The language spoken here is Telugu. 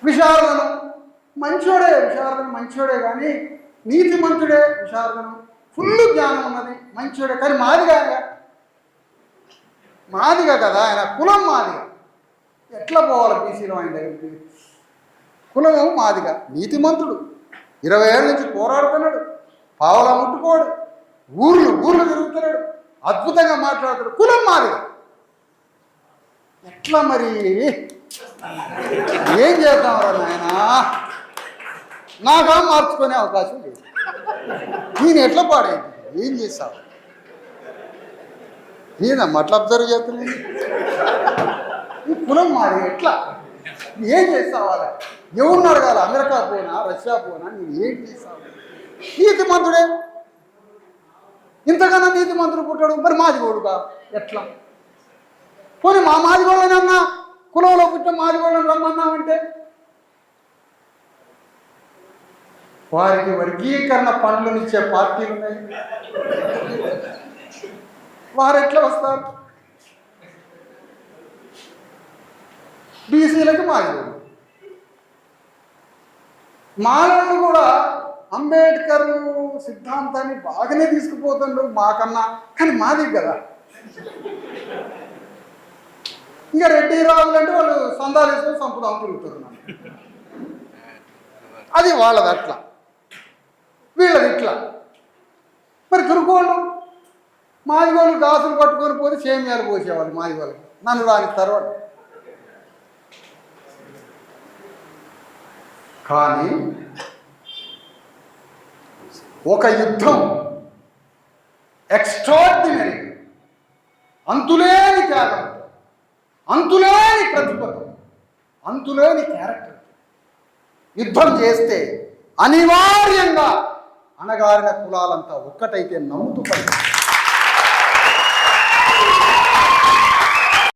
విశారదను విశారదను మంచోడే కానీ నీతిమంతుడే విశారదను, ఫుల్ జ్ఞానం ఉన్నది, మంచోడే. కానీ మాదిగా కదా ఆయన, కులం మాదిగా. ఎట్లా పోవాలి బీసీలో ఆయన దగ్గరికి? కులము మాదిగా, నీతిమంతుడు, 20 ఏళ్ళ నుంచి పోరాడుతున్నాడు, పావలా ముట్టుకోడు, ఊర్లు తిరుగుతున్నాడు, అద్భుతంగా మాట్లాడుతాడు, కులం మాదిగా. ఎట్లా మరి ఏం చేద్దాంరా నాయన? నాకా మార్చుకునే అవకాశం లేదు. నేను ఎట్లా పాడేది? ఏం చేస్తావు? నేనమ్మా అట్లా అబ్జర్వ్ చేస్తున్నాను. ఈ కులం మాది ఎట్లా? ఏం చేస్తావు? అలా ఎవరిని అడగాలి? అమెరికా పోనా, రష్యా పోనా? నేను ఏం చేస్తావు? నీతిమంతుడే, ఇంతకన్నా నీతిమంతుడు పుట్టాడు. మరి మాదిగోడుగా ఎట్లా? పోనీ మా మాదిగోళ్ళనన్నా కులంలో పుట్టిన మాదిగోళ్ళని రమ్మన్నామంటే వారికి వర్గీకరణ పనులనిచ్చే పార్టీలు ఉన్నాయి. వారు ఎట్లా వస్తారు? బీసీలకు మాదిగోళ్ళు, మాలను కూడా అంబేద్కర్ సిద్ధాంతాన్ని బాగానే తీసుకుపోతుండ్రు మాకన్నా, కానీ మాది కదా. ఇంకా రెడ్డి రాజులు అంటే వాళ్ళు సందాలు వేసుకొని సంపుదాం తిరుగుతున్నారు. అది వాళ్ళది అట్లా, వీళ్ళది ఇట్లా. మరి తురుకోళ్ళు మాదిగోళ్ళు గాసులు పట్టుకొని పోతే సేమియాలు పోసేవాళ్ళు మాదిగోళ్ళకి, నన్ను రానిస్తారు వాళ్ళు. కానీ ఒక యుద్ధం ఎక్స్ట్రాడినరీ, అంతులేని త్యాగం, అంతులేని ప్రతిభతో, అంతులేని క్యారెక్టర్ యుద్ధం చేస్తే అనివార్యంగా అణగారిన కులాలంతా ఒక్కటైతే నమ్ముతూ పడి